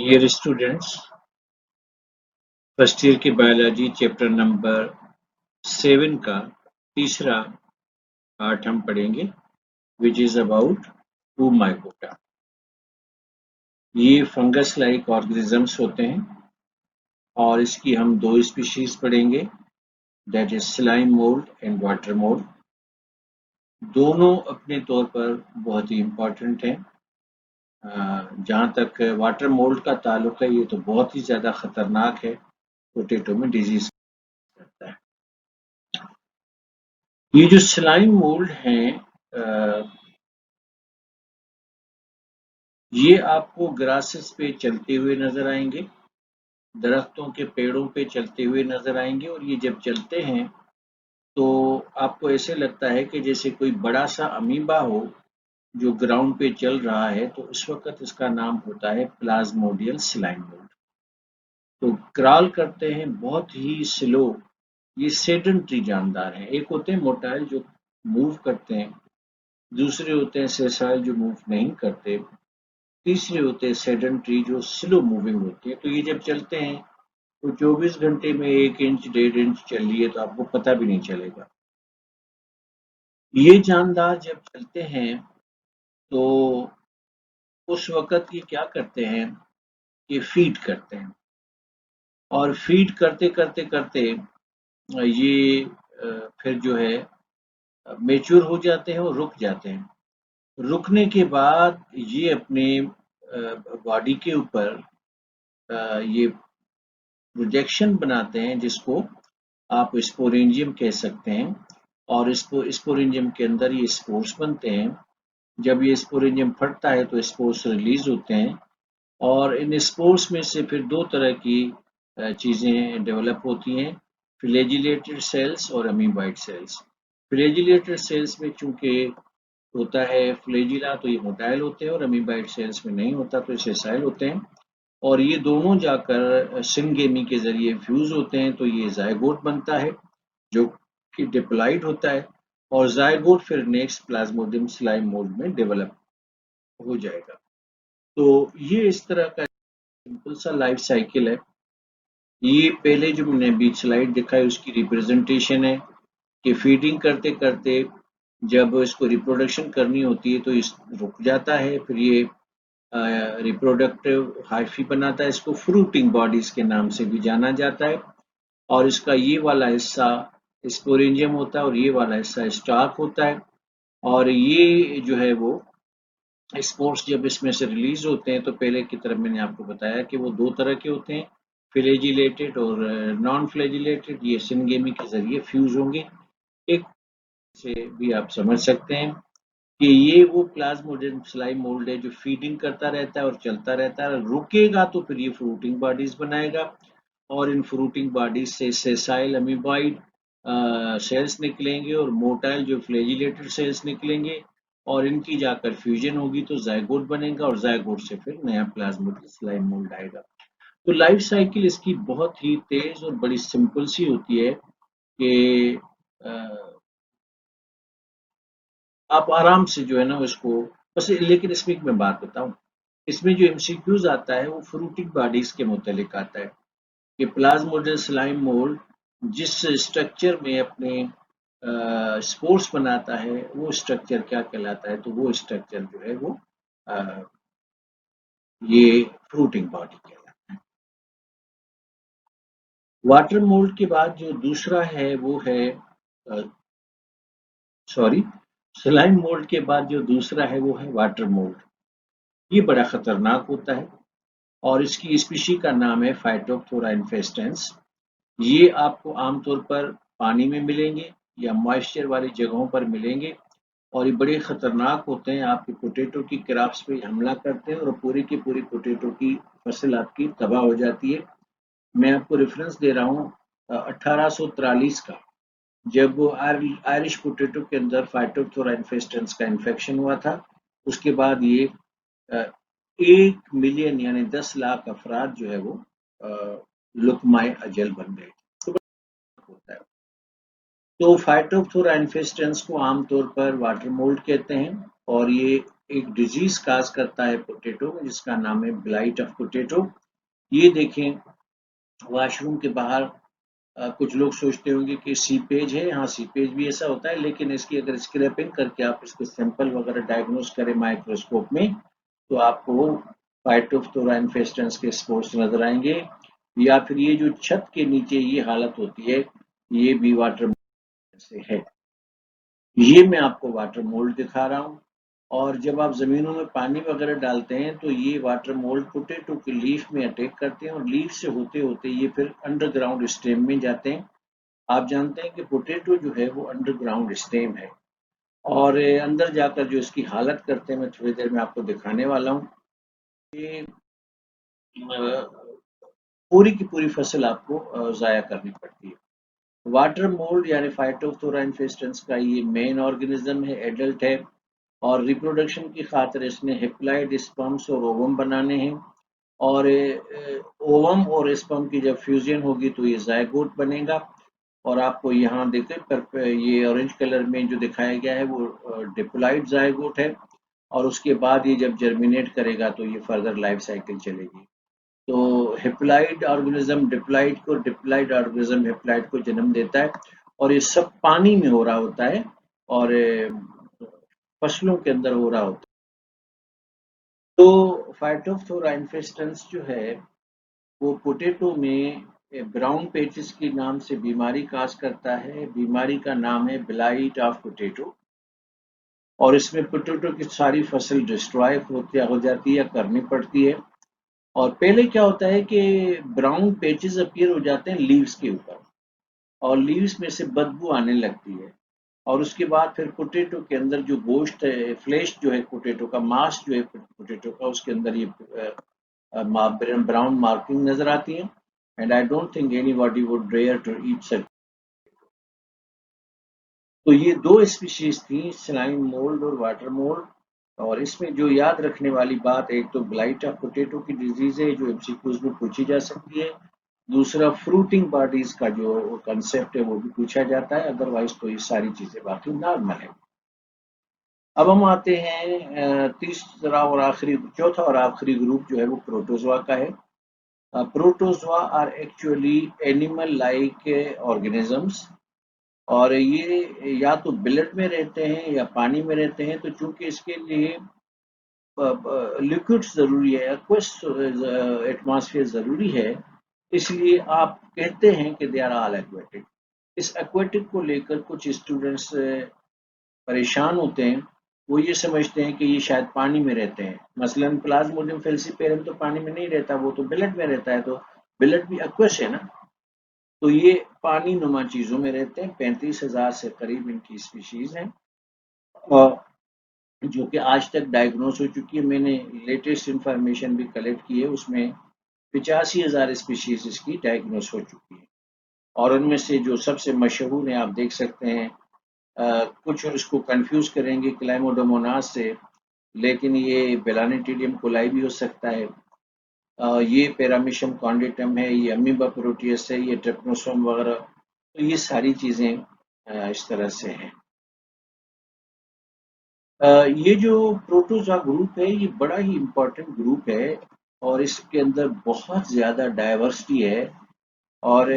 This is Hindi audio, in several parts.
डियर स्टूडेंट्स, फर्स्ट ईयर की बायोलॉजी चैप्टर नंबर 7 का तीसरा पार्ट हम पढ़ेंगे, विच इज अबाउट माइकोटा। ये फंगस लाइक ऑर्गेनिजम्स होते हैं और इसकी हम दो स्पीशीज पढ़ेंगे, that is slime mould and water mould. दोनों अपने तौर पर बहुत ही इम्पोर्टेंट हैं। जहाँ तक वाटर मोल्ड का ताल्लुक है, ये तो बहुत ही ज़्यादा खतरनाक है, पोटैटो में डिजीज करता है। ये जो स्लाइम मोल्ड हैं, ये आपको ग्रासेस पे चलते हुए नजर आएंगे, दरख्तों के पेड़ों पे चलते हुए नजर आएंगे। और ये जब चलते हैं तो आपको ऐसे लगता है कि जैसे कोई बड़ा सा अमीबा हो जो ग्राउंड पे चल रहा है। तो उस वक्त इसका नाम होता है प्लाज्मोडियल स्लाइम मोल्ड। तो क्रॉल करते हैं बहुत ही स्लो। ये सेडेंटरी जानदार हैं। एक होते हैं मोटाइल जो मूव करते हैं, दूसरे होते हैं सेसाइल जो मूव नहीं करते, तीसरे होते हैं सेडेंटरी जो स्लो मूविंग होती है। तो ये जब चलते हैं तो 24 घंटे में 1 इंच 1.5 इंच चल रही है तो आपको पता भी नहीं चलेगा। ये जानदार जब चलते हैं तो उस वक्त ये क्या करते हैं कि फीड करते हैं, और फीड करते करते करते ये फिर जो है मेच्योर हो जाते हैं और रुक जाते हैं। रुकने के बाद ये अपने बॉडी के ऊपर ये प्रोजेक्शन बनाते हैं, जिसको आप स्पोरेंजियम कह सकते हैं। और इसको स्पोरेंजियम के अंदर ये स्पोर्स बनते हैं। जब ये स्पोरेंजियम फटता है तो स्पोर्स रिलीज होते हैं, और इन स्पोर्स में से फिर दो तरह की चीज़ें डेवलप होती हैं, फ्लैजिलेटेड सेल्स और अमीबाइड सेल्स। फ्लैजिलेटेड सेल्स में चूंकि होता है फ्लैजिला तो ये मोटाइल होते हैं, और अमीबाइड सेल्स में नहीं होता तो ये सेसाइल होते हैं। और ये दोनों जाकर सिंगेमी के जरिए फ्यूज होते हैं तो ये जायगोट बनता है जो कि डिप्लॉइड होता है, और जायगोट फिर नेक्स्ट प्लाज्मोडियम स्लाइम मोल्ड में डेवलप हो जाएगा। तो ये इस तरह का सिंपल सा लाइफ साइकिल है। ये पहले जो मैंने बीच स्लाइड दिखाई उसकी रिप्रेजेंटेशन है कि फीडिंग करते करते जब इसको रिप्रोडक्शन करनी होती है तो इस रुक जाता है, फिर ये रिप्रोडक्टिव हाइफी बनाता है। इसको फ्रूटिंग बॉडीज के नाम से भी जाना जाता है, और इसका ये वाला हिस्सा स्पोरेंजियम होता है और ये वाला हिस्सा स्टार्क होता है। और ये जो है वो स्पोर्स जब इसमें से रिलीज होते हैं तो पहले की तरह मैंने आपको बताया कि वो दो तरह के होते हैं, फ्लैजिलेटेड और नॉन फ्लैजिलेटेड। ये सिंगेमी के जरिए फ्यूज होंगे। एक से भी आप समझ सकते हैं कि ये वो प्लाज्मोडियम स्लाइम मोल्ड है जो फीडिंग करता रहता है और चलता रहता है। रुकेगा तो फिर ये फ्रूटिंग बॉडीज बनाएगा, और इन फ्रूटिंग बॉडीज से सेसाइल अमीबॉइड सेल्स निकलेंगे और मोटाइल जो फ्लैजिलेटेड सेल्स निकलेंगे, और इनकी जाकर फ्यूजन होगी तो जायगोट बनेगा, और जायगोट से फिर नया प्लाज्मोडियम स्लाइम मोल्ड आएगा। तो लाइफ साइकिल इसकी बहुत ही तेज और बड़ी सिंपल सी होती है कि आप आराम से जो है ना उसको बस। लेकिन इसमें एक मैं बात बताऊं, इसमें जो एमसीक्यूज आता है वो फ्रूटिंग बॉडीज के मुतालिक आता है कि प्लाज्मोडियम स्लाइम मोल्ड जिस स्ट्रक्चर में अपने स्पोर्स बनाता है वो स्ट्रक्चर क्या कहलाता है। तो वो स्ट्रक्चर जो है वो अ, ये फ्रूटिंग बॉडी कहलाता है। वाटर मोल्ड के बाद जो दूसरा है वो है सॉरी स्लाइम मोल्ड के बाद जो दूसरा है वो है वाटर मोल्ड। ये बड़ा खतरनाक होता है, और इसकी स्पीशी का नाम है फाइटोप्थोरा इन्फेस्टेंस। ये आपको आमतौर पर पानी में मिलेंगे या मॉइस्चर वाली जगहों पर मिलेंगे, और ये बड़े खतरनाक होते हैं। आपके पोटैटो की क्रॉप्स पे हमला करते हैं और पूरी की पूरी पोटैटो की फसल आपकी तबाह हो जाती है। मैं आपको रेफरेंस दे रहा हूँ 1843 का, जब वो आयरिश पोटैटो के अंदर फाइटोप्थोरा इन्फेस्टेंस का इन्फेक्शन हुआ था। उसके बाद ये 1 मिलियन यानी 10 लाख अफराद जो है वो लुकमाए अजल बन गए। तो होता है। तो फाइटोप्थोरा इन्फेस्टेंस को आमतौर पर वाटर मोल्ड कहते हैं, और ये एक डिजीज काज करता है पोटैटो में, जिसका नाम है ब्लाइट ऑफ पोटैटो। ये देखें, वॉशरूम के बाहर कुछ लोग सोचते होंगे कि सीपेज है। हाँ, सीपेज भी ऐसा होता है, लेकिन इसकी अगर स्क्रैपिंग करके आप इसके सैंपल वगैरह डायग्नोज करें माइक्रोस्कोप में, तो आपको फाइटोप्थोरा इन्फेस्टेंस के स्पोर्स नजर आएंगे। या फिर ये जो छत के नीचे ये हालत होती है, ये भी वाटर से है। ये मैं आपको वाटर मोल्ड दिखा रहा हूँ। और जब आप जमीनों में पानी वगैरह डालते हैं, तो ये वाटर मोल्ड पोटैटो की लीफ में अटैक करते हैं, और लीफ से होते होते ये फिर अंडरग्राउंड स्टेम में जाते हैं। आप जानते हैं कि पोटैटो जो है वो अंडरग्राउंड स्टेम है, और अंदर जाकर जो इसकी हालत करते हैं, मैं थोड़ी देर में आपको दिखाने वाला हूँ। ये पूरी की पूरी फसल आपको ज़ाया करनी पड़ती है। वाटर मोल्ड यानी फाइटोप्थोरा इन्फेस्टेंस का ये मेन ऑर्गेनिज्म है, एडल्ट है, और रिप्रोडक्शन की खातिर इसने हिप्लॉइड स्पर्म्स और ओवम बनाने हैं। और ओवम और स्पर्म की जब फ्यूजन होगी तो ये जायगोट बनेगा। और आपको यहाँ देखें, पर ये ऑरेंज कलर में जो दिखाया गया है वो डिप्लॉइड जायगोट है। और उसके बाद ये जब जर्मिनेट करेगा तो ये फर्दर लाइफ साइकिल चलेगी। तो हिप्लॉइड ऑर्गेनिज्म डिप्लॉइड को, डिप्लॉइड ऑर्गेनिज्म हिप्लॉइड को जन्म देता है, और ये सब पानी में हो रहा होता है, और फसलों के अंदर हो रहा होता है। तो फाइटोप्थोरा इन्फेस्टेंस जो है वो पोटैटो में ब्राउन पेचिस के नाम से बीमारी काज करता है। बीमारी का नाम है ब्लाइट ऑफ पोटैटो, और इसमें पोटैटो की सारी फसल डिस्ट्रॉय हो जाती है या करनी पड़ती है। और पहले क्या होता है कि ब्राउन पेचेस अपीयर हो जाते हैं लीव्स के ऊपर, और लीव्स में से बदबू आने लगती है। और उसके बाद फिर पोटैटो के अंदर जो गोश्त है, फ्लेश जो है पोटैटो का, मांस जो है पोटैटो का, उसके अंदर ये ब्राउन मार्किंग नजर आती है। And I don't think anybody would dare to eat such. तो ये दो स्पीशीज थी, स्लाइम मोल्ड और वाटर मोल्ड। और इसमें जो याद रखने वाली बात, एक तो ब्लाइट ऑफ पोटैटो की डिजीज है जो एमसीक्यूज में पूछी जा सकती है। दूसरा, फ्रूटिंग बॉडीज का जो कंसेप्ट है वो भी पूछा जाता है। अदरवाइज तो ये सारी चीजें बाकी नॉर्मल है। अब हम आते हैं तीसरा और आखिरी, चौथा और आखिरी ग्रुप जो है वो प्रोटोजोआ का है। Protozoa are actually animal like organisms, और ये या तो ब्लड में रहते हैं या पानी में रहते हैं। तो चूंकि इसके लिए लिक्विड जरूरी है, एक्वस एटमॉस्फेयर जरूरी है, इसलिए आप कहते हैं कि दे आर ऑल एक्वेटिक। इस एक्वेटिक को लेकर कुछ स्टूडेंट्स परेशान होते हैं। वो ये समझते हैं कि ये शायद पानी में रहते हैं। मसलन प्लाज्मोडियम फेल्सीपेरम तो पानी में नहीं रहता, वो तो ब्लड में रहता है। तो ब्लड भी एक्वस है ना। तो ये पानी नुमा चीजों में रहते हैं। 35,000 से करीब इनकी स्पीशीज हैं, और जो कि आज तक डायग्नोस हो चुकी है। मैंने लेटेस्ट इंफॉर्मेशन भी कलेक्ट की है, उसमें 85,000 स्पीशीज इसकी डायग्नोस हो चुकी है। और उनमें से जो सबसे मशहूर है, आप देख सकते हैं, कुछ इसको कंफ्यूज करेंगे क्लाइमोडोमोनास से, लेकिन ये बेलानिटिडियम कोलाई भी हो सकता है। ये पैरामीशियम कॉन्डिटम है, ये अमीबा प्रोटियस है, ये ट्रिप्नोसोम वगैरह। तो ये सारी चीजें इस तरह से हैं। ये जो प्रोटोजोआ ग्रुप है ये बड़ा ही इम्पोर्टेंट ग्रुप है, और इसके अंदर बहुत ज्यादा डाइवर्सिटी है। और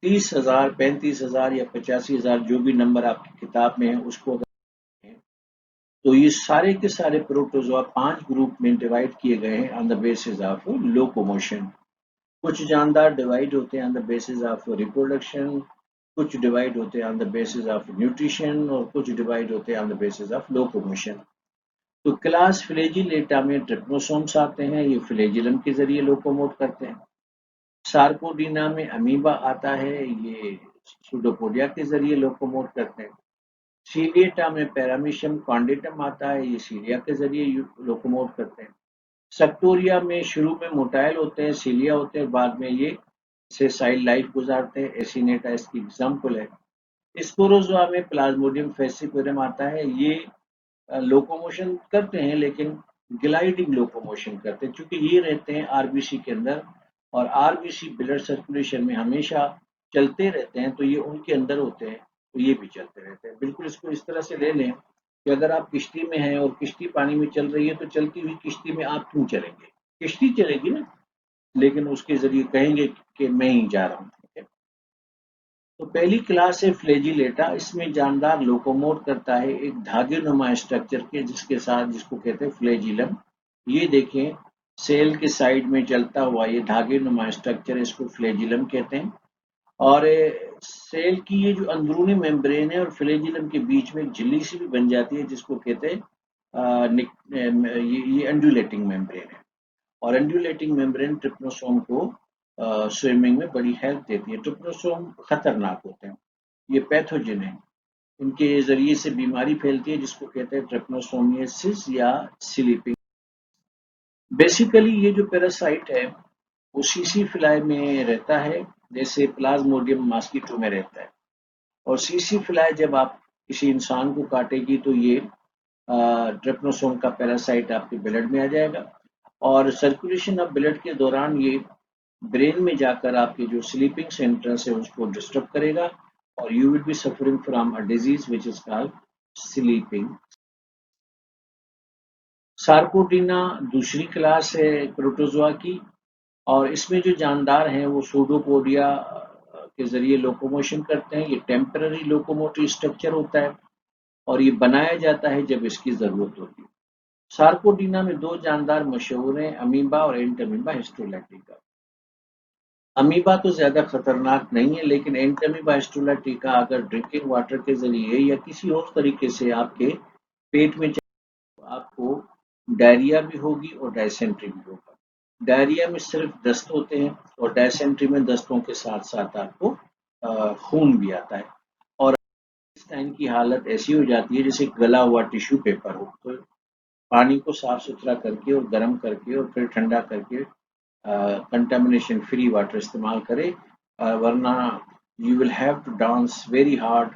30,000, 35,000 या 85,000, जो भी नंबर आपकी किताब में है उसको अगर देखें, तो ये सारे के सारे प्रोटोजोआ 5 ग्रुप में डिवाइड किए गए हैं on the basis of locomotion. कुछ जानदार डिवाइड होते हैं on the basis of reproduction, कुछ डिवाइड होते हैं on the basis of nutrition, और कुछ डिवाइड होते हैं on the basis of locomotion. तो क्लास फ्लैजिलेटा में ट्रिप्नोसोम्स आते हैं, ये फ्लैजिलम के जरिए लोकोमोट करते हैं। सार्कोडीना में अमीबा आता है, ये सुडोपोडिया के जरिए लोकोमोट करते हैं। सीलिएटा में पैरामीशियम कॉन्डेटम आता है, ये सीलिया के जरिए लोकोमोट करते हैं। सेक्टोरिया में शुरू में मोटाइल होते हैं, सीलिया होते हैं, बाद में ये सेसाइल लाइफ गुजारते हैं। एसिनेटा इसकी एग्जाम्पल है। स्पोरोजोआ में प्लाज्मोडियम फेसिफेरम आता है, ये लोकोमोशन करते हैं, लेकिन ग्लाइडिंग लोकोमोशन करते हैं, क्योंकि ये रहते हैं आरबीसी के अंदर, और आरबीसी ब्लड सर्कुलेशन में हमेशा चलते रहते हैं, तो ये उनके अंदर होते हैं, तो ये भी चलते रहते हैं। बिल्कुल इसको इस तरह से ले लें कि अगर आप किश्ती में हैं और किश्ती पानी में चल रही है तो चलती हुई किश्ती में आप क्यों चलेंगे? किश्ती चलेगी ना, लेकिन उसके ज़रिए कहेंगे कि मैं ही जा रहा हूँ। ठीक है? तो पहली क्लास है फ्लैजिलेटा, इसमें जानदार लोकोमोट करता है एक धागे-नुमा स्ट्रक्चर के जिसके साथ जिसको कहते हैं फ्लैजिलम। ये देखें, सेल के साइड में चलता हुआ ये धागे-नुमा स्ट्रक्चर इसको फ्लैजिलम कहते हैं। और सेल की ये जो अंदरूनी मेम्ब्रेन है और फ्लैजिलम के बीच में एक झिल्ली सी भी बन जाती है जिसको कहते हैं ये अंडुलेटिंग मेम्ब्रेन है। और अंडुलेटिंग मेम्ब्रेन ट्रिप्नोसोम को स्विमिंग में बड़ी हेल्प देती है। ट्रिप्नोसोम खतरनाक होते हैं, ये पैथोजन है, इनके जरिए से बीमारी फैलती है जिसको कहते हैं ट्रिप्नोसोमियासिस या स्लीपिंग। बेसिकली ये जो पैरासाइट है वो सीसी फ्लाई में रहता है, जैसे प्लाज्मोडियम मॉस्किटो में रहता है। और सीसी फ्लाई जब आप किसी इंसान को काटेगी तो ये ट्रिप्नोसोम का पैरासाइट आपके ब्लड में आ जाएगा और सर्कुलेशन ऑफ ब्लड के दौरान ये ब्रेन में जाकर आपके जो स्लीपिंग सेंटर्स है उसको डिस्टर्ब करेगा और you will be suffering from a disease which is called sleeping. Sarcodina दूसरी क्लास है प्रोटोजोआ की और इसमें जो जानदार हैं वो सूडोपोडिया के जरिए लोकोमोशन करते हैं। ये टेम्पररी लोकोमोटिव स्ट्रक्चर होता है और ये बनाया जाता है जब इसकी जरूरत होती है। सार्कोडिना में दो जानदार मशहूर हैं, अमीबा और एंटमीबा हिस्टोलैटिका। अमीबा तो ज्यादा खतरनाक नहीं है, लेकिन एंटमीबा हिस्टोलैटिका अगर ड्रिंकिंग वाटर के जरिए या किसी और तरीके से आपके पेट में तो आपको डायरिया भी होगी और डायसेंट्री भी होगा। डायरिया में सिर्फ दस्त होते हैं और डायसेंट्री में दस्तों के साथ साथ आपको खून भी आता है और इस टाइम की हालत ऐसी हो जाती है जैसे गला हुआ टिश्यू पेपर हो। तो पानी को साफ सुथरा करके और गर्म करके और फिर ठंडा करके कंटामिनेशन फ्री वाटर इस्तेमाल करें, वरना you will have to dance very hard.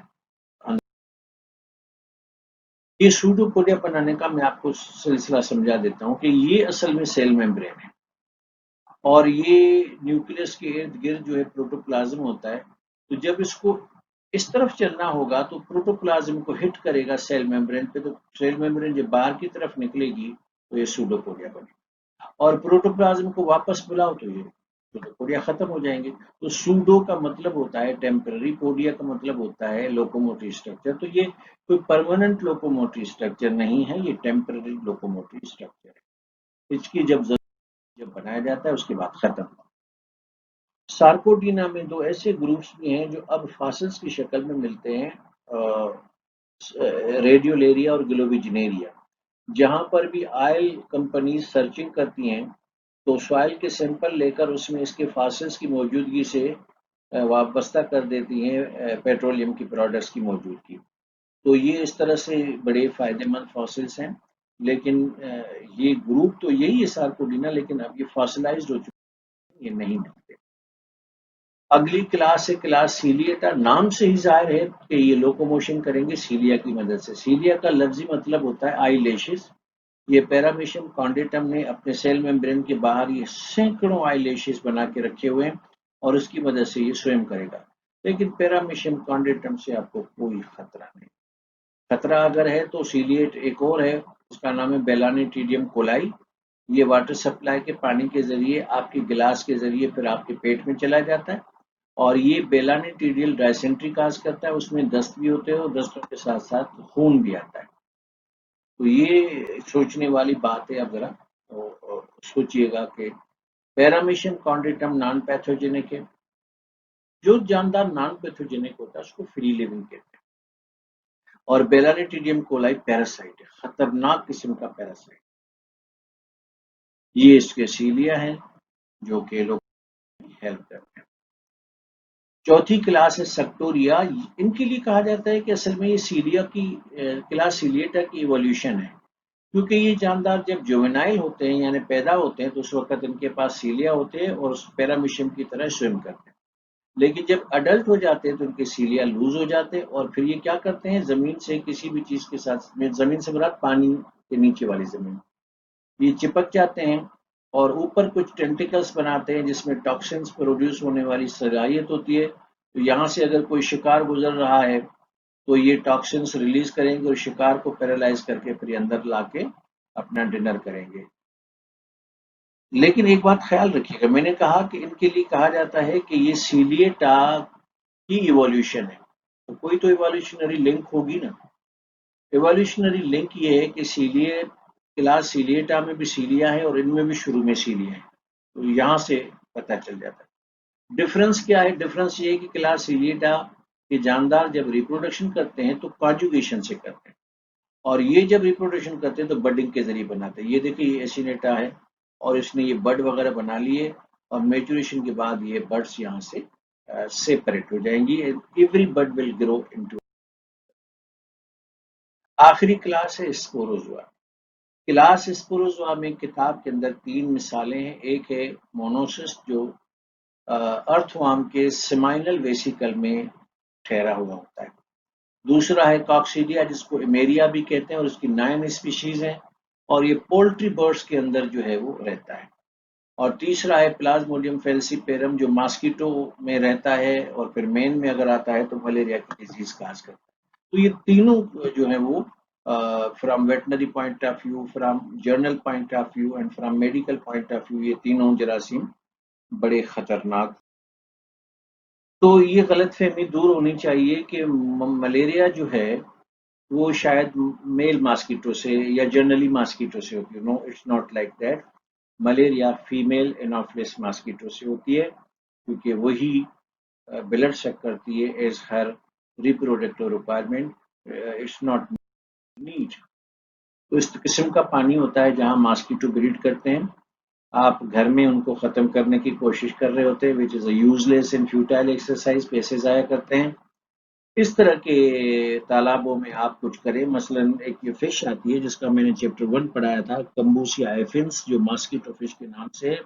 ये सूडोपोडिया बनाने का मैं आपको सिलसिला समझा देता हूँ कि ये असल में सेल मेम्ब्रेन है और ये न्यूक्लियस के इर्द गिर्द जो है प्रोटोप्लाज्म होता है। तो जब इसको इस तरफ चलना होगा तो प्रोटोप्लाज्म को हिट करेगा सेल मेम्ब्रेन पे, तो सेल मेम्ब्रेन जब बाहर की तरफ निकलेगी तो ये सूडोपोडिया बनेगी और प्रोटोप्लाज्म को वापस बुलाओ तो ये सूडोपोडिया खत्म हो जाएंगे। तो सूडो का मतलब होता है टेम्पररी, पोडिया का मतलब होता है लोकोमोटिव स्ट्रक्चर। तो ये कोई परमानेंट लोकोमोटिव स्ट्रक्चर नहीं है, ये टेम्पररी लोकोमोटिव स्ट्रक्चर है। इसकी जब बनाया जाता है उसके बाद खत्म। सार्कोडीना में दो ऐसे ग्रुप्स भी हैं जो अब फॉसिल्स की शक्ल में मिलते हैं, रेडियोलेरिया और ग्लोबिजिनेरिया। जहां पर भी ऑयल कंपनीज सर्चिंग करती हैं तो सॉइल के सैंपल लेकर उसमें इसके फॉसिल्स की मौजूदगी से वाबस्ता कर देती हैं पेट्रोलियम की प्रोडक्ट्स की मौजूदगी। तो ये इस तरह से बड़े फायदेमंद फॉसिल्स हैं, लेकिन ये ग्रुप तो यही है सार्कोडीना, लेकिन अब ये फॉसिलाइज्ड हो चुके हैं, ये नहीं मिलते। अगली क्लास है क्लास सीलिएटा। नाम से ही जाहिर है कि ये लोकोमोशन करेंगे सीलिया की मदद से। सीलिया का लफ्जी मतलब होता है आई लेशेस। ये पैरामीशियम कॉन्डेटम ने अपने सेल मेम्ब्रेन के बाहर ये सैकड़ों आई लेशेस बना के रखे हुए हैं और उसकी मदद से ये स्वयं करेगा। लेकिन पैरामीशियम कॉन्डेटम से आपको कोई खतरा नहीं। खतरा अगर है तो सीलिएट एक और है, उसका नाम है बेलानिटिडियम कोलाई। ये वाटर सप्लाई के पानी के जरिए आपके गिलास के जरिए फिर आपके पेट में चला जाता है और ये बेलानिटिडियल डायसेंट्री काज करता है, उसमें दस्त भी होते हैं और दस्तों के साथ साथ खून भी आता है। तो ये सोचने वाली बात है। अब जरा तो सोचिएगा कि पैरामीशियम कॉन्डेटम नॉन पैथोजेनिक है। जो जानदार नॉन पैथोजेनिक होता है उसको फ्री लिविंग कहते हैं और बेलानिटिडियम कोलाई पैरासाइट है, खतरनाक किस्म का पैरासाइट। ये इसके सीलिया है जो कि लोग हेल्प करते हैं। चौथी क्लास है सेक्टोरिया। इनके लिए कहा जाता है कि असल में ये सीलिया की क्लास सीलिएटा की इवोल्यूशन है, क्योंकि ये जानदार जब जुवेनाइल होते हैं यानी पैदा होते हैं तो उस वक्त इनके पास सीलिया होते हैं और उस पैरामीशियम की तरह स्विम करते हैं। लेकिन जब अडल्ट हो जाते हैं तो इनके सीलिया लूज हो जाते हैं और फिर ये क्या करते हैं, जमीन से किसी भी चीज के साथ, जमीन से मुराद पानी के नीचे वाली जमीन, ये चिपक जाते हैं और ऊपर कुछ टेंटिकल्स बनाते हैं जिसमें टॉक्सिन्स प्रोड्यूस होने वाली सलाहियत होती है। तो यहाँ से अगर कोई शिकार गुजर रहा है तो ये टॉक्सिन्स रिलीज करेंगे और शिकार को पैरालाइज करके फिर ये अंदर लाके अपना डिनर करेंगे। लेकिन एक बात ख्याल रखिएगा, मैंने कहा कि इनके लिए कहा जाता है कि ये सीलिएटा की इवोल्यूशन है, तो कोई तो इवोल्यूशनरी लिंक होगी ना। इवोल्यूशनरी लिंक ये है कि सीलिए क्लास सीलिएटा में भी सीलिया है और इनमें भी शुरू में सीलिया है, तो यहाँ से पता चल जाता है। डिफरेंस क्या है? डिफरेंस ये है कि क्लास सीलिएटा के जानदार जब रिप्रोडक्शन करते हैं तो कॉन्जुगेशन से करते हैं, और ये जब रिप्रोडक्शन करते हैं तो बडिंग के जरिए बनाते हैं। ये देखिए ये एसिनेटा है और इसने ये बड वगैरह बना लिए, और मेचुरेशन के बाद ये बड्स यहाँ से सेपरेट हो जाएंगी। Every bud will grow into. आखिरी क्लास है स्पोरोजोआ। क्लास स्पोरोजोआ में किताब के अंदर 3 मिसालें हैं। एक है मोनोसिस जो अर्थवर्म के सेमाइनल वेसिकल में ठहरा हुआ होता है। दूसरा है कॉक्सीडिया जिसको एमेरिया भी कहते हैं और उसकी 9 स्पीशीज हैं, और ये पोल्ट्री बर्ड्स के अंदर जो है वो रहता है। और तीसरा है प्लाज्मोडियम फेल्सीपेरम जो मॉस्किटो में रहता है और फिर मेन में अगर आता है तो मलेरिया की डिजीज काज करता है। तो ये तीनों जो है वो from veterinary point of view, from general point of view and from medical point of view, ये तीनों जरासीम बड़े खतरनाक। तो ये गलतफहमी दूर होनी चाहिए कि मलेरिया जो है वो शायद मेल मॉस्किटो से या जनरली मॉस्किटो से होती है। No, it's not like that. Malaria female anopheles mosquito से होती है, क्योंकि वही ब्लड सक करती है as her reproductive requirement, it's not need. तो इस किस्म का पानी होता है जहां मॉस्किटो ब्रीड करते हैं। आप घर में उनको खत्म करने की कोशिश कर रहे होते हैं, which is a useless and futile exercise, पैसे जाया करते हैं। इस तरह के तालाबों में आप कुछ करें, मसलन एक ये फिश आती है जिसका मैंने चैप्टर 1 पढ़ाया था, कम्बूसिया एफिन्स, जो मॉस्किटो फिश के नाम से है।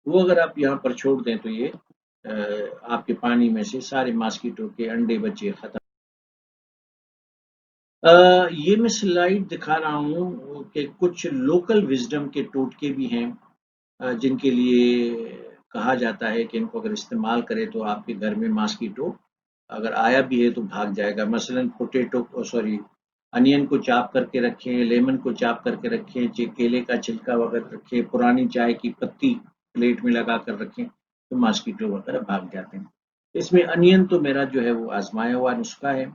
वो अगर आप यहाँ पर छोड़ दें तो ये आपके पानी में से सारे मॉस्किटो के अंडे बच्चे खत्म। ये मैं स्लाइड दिखा रहा हूँ कि कुछ लोकल विजडम के टोटके भी हैं जिनके लिए कहा जाता है कि इनको अगर इस्तेमाल करें तो आपके घर में मॉस्किटो अगर आया भी है तो भाग जाएगा। मसलन पोटैटो सॉरी अनियन को चाप करके रखें, लेमन को चाप करके रखें, केले का छिलका वगैरह रखें, पुरानी चाय की पत्ती प्लेट में लगा कर रखें तो मॉस्किटो वगैरह भाग जाते हैं। इसमें अनियन तो मेरा जो है वो आजमाया हुआ नुस्खा है,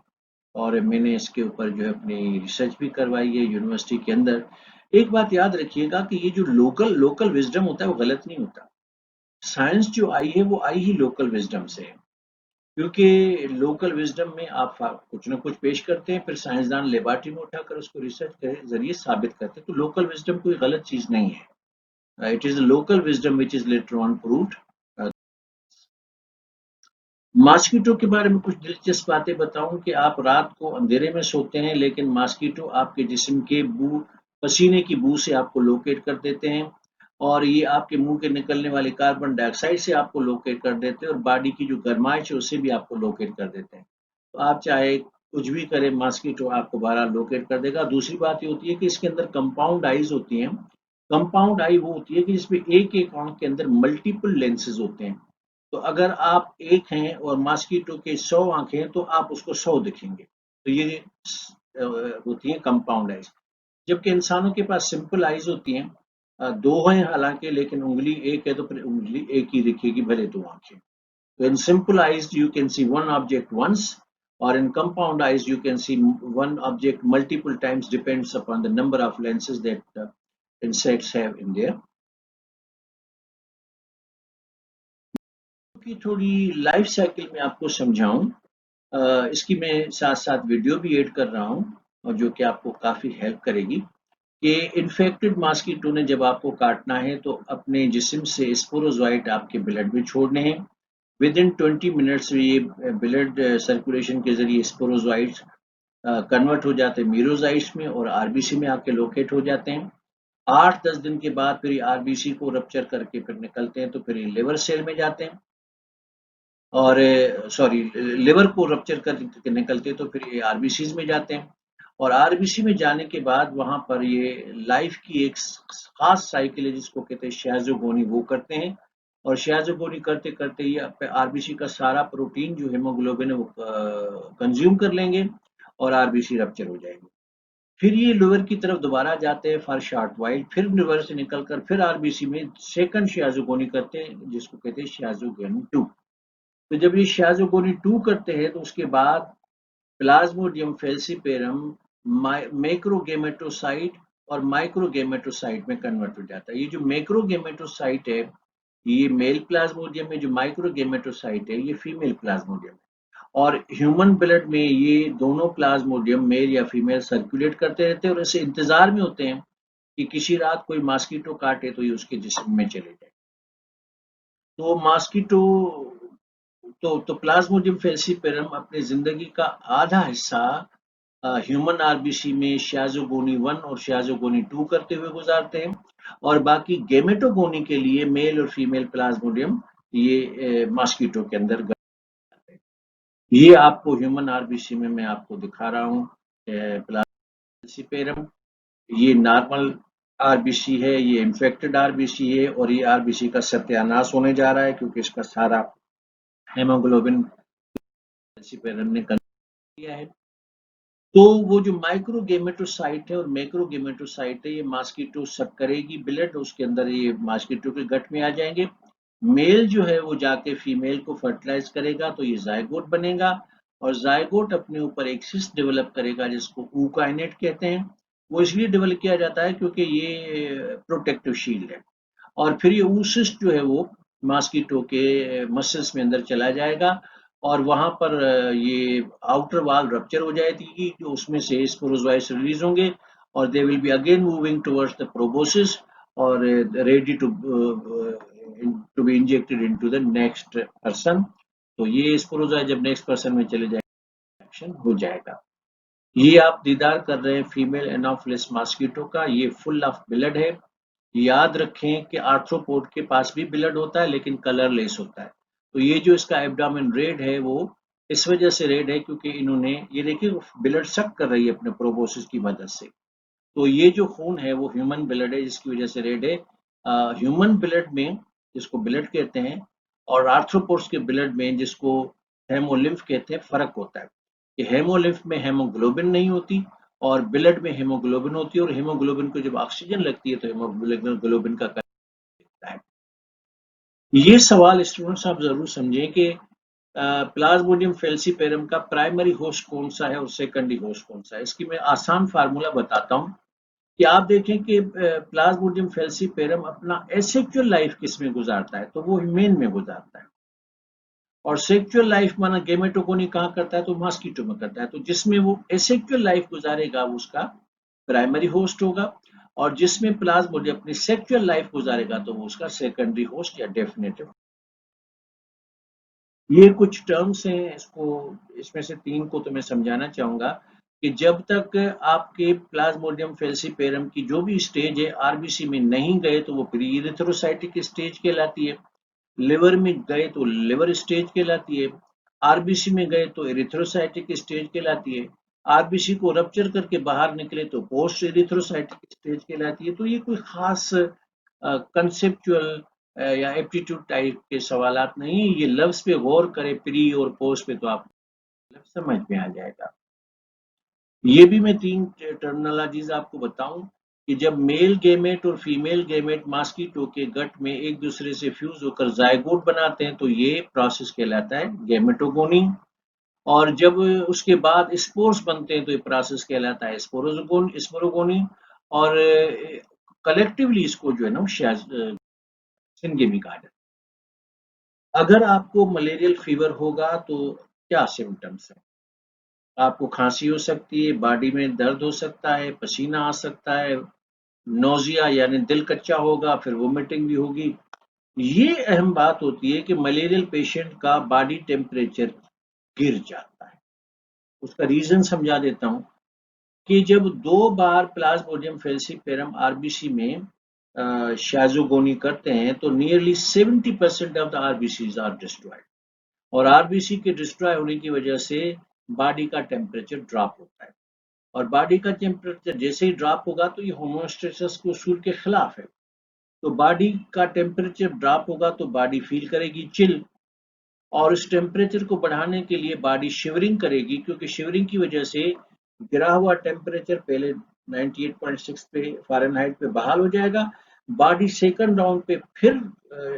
और मैंने इसके ऊपर जो है अपनी रिसर्च भी करवाई है यूनिवर्सिटी के अंदर। एक बात याद रखिएगा कि ये जो लोकल लोकल विजडम होता है वो गलत नहीं होता। साइंस जो आई है वो आई ही लोकल विजडम से है, क्योंकि लोकल विजडम में आप कुछ ना कुछ पेश करते हैं, फिर साइंसदान लेबॉरेटरी में उठाकर उसको रिसर्च के जरिए साबित करते हैं। तो लोकल विजडम कोई गलत चीज नहीं है। It is local wisdom which is later on proved. Mosquito के बारे में कुछ दिलचस्प बातें बताऊं कि आप रात को अंधेरे में सोते हैं, लेकिन मॉस्किटो आपके जिस्म के पसीने की बू से आपको लोकेट कर देते हैं, और ये आपके मुंह के निकलने वाले कार्बन डाइऑक्साइड से आपको लोकेट कर देते हैं, और बॉडी की जो गर्माइश है उससे भी आपको लोकेट कर देते हैं। तो आप चाहे कुछ भी करें, मॉस्किटो आपको बारह लोकेट कर देगा। दूसरी बात ये होती है कि इसके अंदर कंपाउंड आईज होती हैं। कंपाउंड आई वो होती है कि जिसमें एक एक आंख के अंदर मल्टीपल लेंसेज होते हैं। तो अगर आप एक हैं और मॉस्किटो के 100 आंखें हैं तो आप उसको 100 दिखेंगे। तो ये होती है कंपाउंड आइज। जबकि इंसानों के पास सिंपल आइज होती हैं, दो हैं हालांकि, लेकिन उंगली एक है तो फिर उंगली एक ही दिखेगी भले दो आंखें। तो in simple eyes you can see one object once, और in compound eyes you can see one object multiple times, depends upon the number of lenses that insects have in their। की थोड़ी लाइफ साइकिल में आपको समझाऊं, इसकी मैं साथ साथ वीडियो भी ऐड कर रहा हूं, और जो कि आपको काफी हेल्प करेगी कि इन्फेक्टेड मॉस्किटो ने जब आपको काटना है तो अपने जिस्म से स्पोरोजोइट आपके ब्लड में छोड़ने हैं। विद इन 20 मिनट्स ये ब्लड सर्कुलेशन के जरिए स्पोरोजोइट्स कन्वर्ट हो जाते हैं मीरोजाइट्स में और आरबीसी में आके लोकेट हो जाते हैं। 8-10 दिन के बाद फिर ये आरबीसी को रप्चर करके फिर निकलते हैं, तो फिर ये लिवर सेल में जाते हैं, और सॉरी लिवर को रप्चर करके निकलते तो फिर ये आरबीसीज में जाते हैं, और आरबीसी में जाने के बाद वहां पर ये लाइफ की एक खास साइकिल है जिसको कहते हैं शाज़ोगोनी, वो करते हैं, और शाज़ोगोनी करते करते ये आरबीसी का सारा प्रोटीन जो हेमोग्लोबिन है वो कंज्यूम कर लेंगे, और आरबीसी रप्चर हो जाएंगे। फिर ये लिवर की तरफ दोबारा जाते हैं फॉर शॉर्ट वाइल, फिर लिवर से निकलकर फिर आरबीसी में सेकंड शियाजोगोनी करते हैं, जिसको कहते हैं शियाजोगोनी 2। तो जब ये शियाजोगोनी 2 करते हैं तो उसके बाद प्लाज्मोडियम फेल्सीपेरम मैक्रोगेमेटोसाइट और माइक्रोगेमेटोसाइट में कन्वर्ट हो जाता है। ये जो मैक्रोगेमेटोसाइट है ये मेल प्लाज्मोडियम में, जो माइक्रोगेमेटोसाइट है ये फीमेल प्लाज्मोडियम है। और ह्यूमन ब्लड में ये दोनों प्लाज्मोडियम मेल या फीमेल सर्कुलेट करते रहते हैं और ऐसे इंतजार में होते हैं कि किसी रात कोई मॉस्किटो काटे तो ये उसके जिस्म में चले जाए। तो मॉस्किटो तो प्लाज्मोडियम फेल्सीपेरम अपनी जिंदगी का आधा हिस्सा ह्यूमन आरबीसी में शियाजोगोनी 1 और शियाजोगोनी 2 करते हुए गुजारते हैं, और बाकी गेमेटोगोनी के लिए मेल और फीमेल प्लाज्मोडियम ये मॉस्किटो के अंदर जाते हैं। ये आपको ह्यूमन आरबीसी में मैं आपको दिखा रहा हूँ प्लाज्मोडियम। ये नॉर्मल आरबीसी है, ये इन्फेक्टेड आरबीसी है, और ये आरबीसी का सत्यानाश होने जा रहा है क्योंकि इसका सारा हेमोग्लोबिन फेल्सीपेरम ने किया है। तो वो जो माइक्रोगेमेटोसाइट है और मैक्रोगेमेटोसाइट है, ये मॉस्किटो सक करेगी ब्लड, उसके अंदर ये मॉस्किटो के गट में आ जाएंगे। मेल जो है वो जाके फीमेल को फर्टिलाइज करेगा तो ये जायगोट बनेगा, और जायगोट अपने ऊपर एक सिस्ट डेवलप करेगा जिसको ऊकाइनेट कहते हैं। वो इसलिए डेवलप किया जाता है क्योंकि ये प्रोटेक्टिव शील्ड है। और फिर ये ऊसिस्ट जो है वो मॉस्किटो के मसल्स में अंदर चला जाएगा, और वहां पर ये आउटर वॉल रप्चर हो जाएगी, जो उसमें से स्पोरोजोइट्स रिलीज होंगे, और they will be again moving towards the proboscis, और ready to be injected into the next person. तो ये स्पोरोजोइट जब नेक्स्ट पर्सन में चले जाएंगे एक्शन हो जाएगा। ये आप दीदार कर रहे हैं फीमेल एनोफिलिस मॉस्किटो का, ये फुल ऑफ ब्लड है। याद रखें कि आर्थ्रोपोड के पास भी ब्लड होता है लेकिन कलरलेस होता है। तो ये जो इसका एब्डोमेन रेड है वो इस वजह से रेड है क्योंकि इन्होंने, ये देखिए ब्लड सक कर रही है अपने प्रोबोसिस की मदद से। तो ये जो खून है वो ह्यूमन ब्लड है जिसकी वजह से रेड है। ह्यूमन ब्लड में, जिसको ब्लड कहते हैं, और आर्थ्रोपोड्स के ब्लड में, जिसको हेमोलिम्फ कहते हैं, फर्क होता है कि हेमोलिम्फ में हेमोग्लोबिन नहीं होती और ब्लड में हेमोग्लोबिन होती है, और हेमोग्लोबिन को जब ऑक्सीजन लगती है तो हेमोग्लोबिन का कलर दिखता है। ये सवाल स्टूडेंट्स आप जरूर समझें कि प्लाज्मोडियम फेल्सीपेरम का प्राइमरी होस्ट कौन सा है और सेकेंडरी होस्ट कौन सा है। इसकी मैं आसान फार्मूला बताता हूँ कि आप देखें कि प्लाज्मोडियम फेल्सीपेरम अपना एसेक्सुअल लाइफ किस में गुजारता है, तो वो मेन में गुजारता है। और सेक्सुअल लाइफ माना गेमेटोगोनी कहाँ करता है, तो मॉस्किटो में करता है। तो जिसमें वो एसेक्सुअल लाइफ गुजारेगा वो उसका प्राइमरी होस्ट होगा, और जिसमें प्लाज्मोडियम अपनी सेक्सुअल लाइफ गुजारेगा तो वो उसका सेकेंडरी होस्ट या डेफिनेटिव। ये कुछ टर्म्स हैं, इसको इसमें से 3 को तो मैं समझाना चाहूंगा कि जब तक आपके प्लाज्मोडियम फेल्सीपेरम की जो भी स्टेज है आरबीसी में नहीं गए तो वो प्री इरिथ्रोसाइटिक स्टेज कहलाती है, लिवर में गए तो लिवर स्टेज कहलाती है, आरबीसी में गए तो एरिथ्रोसाइटिक स्टेज कहलाती है, आरबीसी को रप्चर करके बाहर निकले तो पोस्ट एरिथ्रोसाइटिक स्टेज कहलाती है। तो ये कोई खास कंसेप्चुअल या एप्टीट्यूड टाइप के सवालात नहीं है, ये लफ्ज पे गौर करें प्री और पोस्ट पे तो आप लफ्ज समझ में आ जाएगा। ये भी मैं 3 टर्मिनोलॉजीज आपको बताऊं कि जब मेल गेमेट और फीमेल गेमेट मॉस्किटो के गट में एक दूसरे से फ्यूज होकर जायगोट बनाते हैं तो ये प्रोसेस कहलाता है गेमेटोगोनी, और जब उसके बाद स्पोर्स बनते हैं तो ये प्रोसेस कहलाता है स्पोरोगोनी, और कलेक्टिवली इसको जो है ना सिंगेमी कहा जाता है। अगर आपको मलेरियल फीवर होगा तो क्या सिम्टम्स है? आपको खांसी हो सकती है, बॉडी में दर्द हो सकता है, पसीना आ सकता है, नोजिया यानी दिल कच्चा होगा, फिर वोमिटिंग भी होगी। ये अहम बात होती है कि मलेरियल पेशेंट का बॉडी टेम्परेचर गिर जाता है। उसका रीजन समझा देता हूँ कि जब 2 बार प्लाज्मोडियम फेल्सीपेरम आरबीसी में शाजोगोनी करते हैं तो nearly 70% of the RBCs are destroyed, और आरबीसी के डिस्ट्रॉय होने की वजह से बॉडी का टेम्परेचर ड्रॉप होता है, और बॉडी का टेम्परेचर जैसे ही ड्रॉप होगा तो ये होमोस्टेसिस के उसूल के खिलाफ है। तो बॉडी का टेम्परेचर ड्रॉप होगा तो बॉडी फील करेगी चिल, और इस टेम्परेचर को बढ़ाने के लिए बॉडी शिवरिंग करेगी, क्योंकि शिवरिंग की वजह से गिरा हुआ टेम्परेचर पहले 98.6 पे फ़ारेनहाइट पे बहाल हो जाएगा। बॉडी सेकंड राउंड पे फिर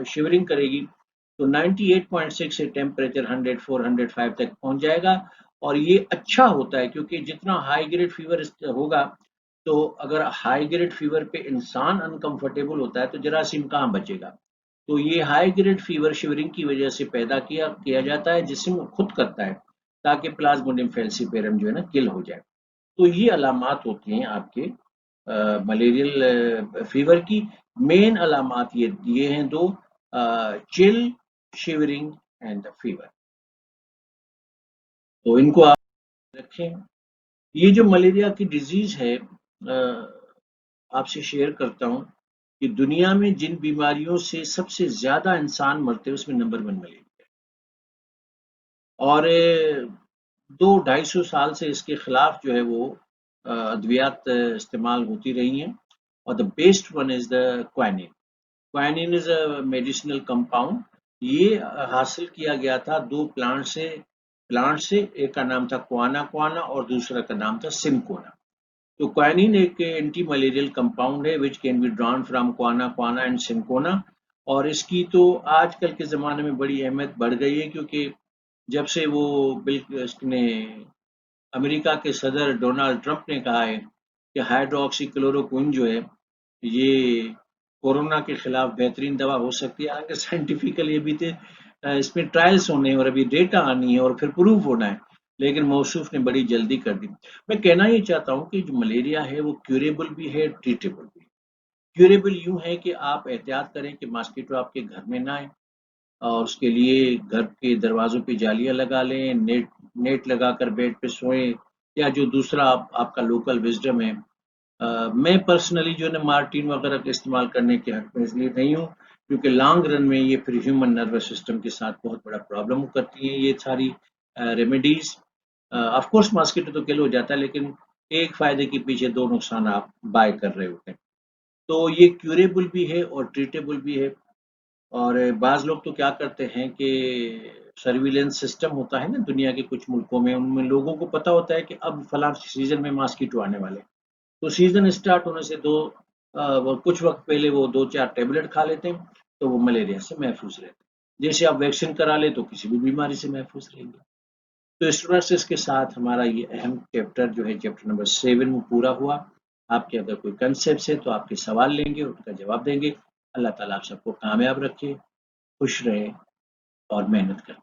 शिवरिंग करेगी, तो 98.6 से टेम्परेचर 104, 105 तक पहुंच जाएगा। और ये अच्छा होता है, क्योंकि जितना हाई ग्रेड फीवर होगा, तो अगर हाई ग्रेड फीवर पे इंसान अनकंफर्टेबल होता है तो जरासीम कहाँ बचेगा। तो ये हाई ग्रेड फीवर शिवरिंग की वजह से पैदा किया जाता है, जिस्म खुद करता है, ताकि प्लाज्मोडियम फैल्सिपेरम जो है ना किल हो जाए। तो ये अलामात होती हैं आपके मलेरियल फीवर की। मेन अलामात ये हैं दो, चिल, शिवरिंग एंड फीवर। तो इनको आप रखें। ये जो मलेरिया की डिजीज है, आपसे शेयर करता हूँ कि दुनिया में जिन बीमारियों से सबसे ज्यादा इंसान मरते हैं उसमें नंबर 1 मलेरिया है। और 200-250 साल से इसके खिलाफ जो है वो अद्वियात इस्तेमाल होती रही हैं। और the best one is the क्वानिन। क्वानिन is a medicinal compound. ये हासिल किया गया था दो प्लांट से एक का नाम था क्वाना क्वाना और दूसरा का नाम था सिंकोना। तो क्वानिन एक एंटी मलेरियल कंपाउंड है which can be drawn from quina quina and cinchona. और इसकी तो आजकल के ज़माने में बड़ी अहमियत बढ़ गई है, क्योंकि जब से वो बिल इसने अमेरिका के सदर डोनाल्ड ट्रंप ने कहा है कि हाइड्रोक्सी क्लोरोक्विन जो है ये कोरोना के खिलाफ बेहतरीन दवा हो सकती है। हालांकि साइंटिफिकली अभी तो इसमें ट्रायल्स होने हैं और अभी डेटा आनी है और फिर प्रूव होना है, लेकिन मौसूफ ने बड़ी जल्दी कर दी। मैं कहना ये चाहता हूँ कि जो मलेरिया है वो क्यूरेबल भी है, ट्रीटेबल भी है। क्यूरेबल यूं है कि आप एहतियात करें कि मॉस्किटो आपके घर में ना आए, और उसके लिए घर के दरवाजों पे जालियां लगा लें, नेट नेट लगाकर बेड पे सोएं, या जो दूसरा आपका लोकल विजडम है। मैं पर्सनली जो है ना मार्टिन वगैरह का इस्तेमाल करने के हक में इसलिए नहीं हूँ, क्योंकि लॉन्ग रन में ये फिर ह्यूमन नर्वस सिस्टम के साथ बहुत बड़ा प्रॉब्लम करती हैं ये सारी रेमेडीज। ऑफ कोर्स मॉस्किटो तो किल हो जाता है, लेकिन एक फायदे के पीछे दो नुकसान आप बाय कर रहे होते हैं। तो ये क्यूरेबल भी है और ट्रीटेबल भी है। और बाज़ लोग तो क्या करते हैं कि सर्विलेंस सिस्टम होता है ना दुनिया के कुछ मुल्कों में, उनमें लोगों को पता होता है कि अब फलां सीज़न में मॉस्किटो आने वाले हैं। तो सीज़न स्टार्ट होने से वो कुछ वक़्त पहले वो 2-4 टैबलेट खा लेते हैं, तो वो मलेरिया से महफूज़ रहते हैं। जैसे आप वैक्सीन करा लें तो किसी भी बीमारी से महफूज़ रहेंगे। तो इस तरह से इसके साथ हमारा ये अहम चैप्टर जो है चैप्टर नंबर 7 वो पूरा हुआ। आपके अगर कोई कंसेप्ट है तो आपके सवाल लेंगे, उनका जवाब देंगे। अल्लाह ताला आप सबको कामयाब रखे, खुश रहें और मेहनत करें।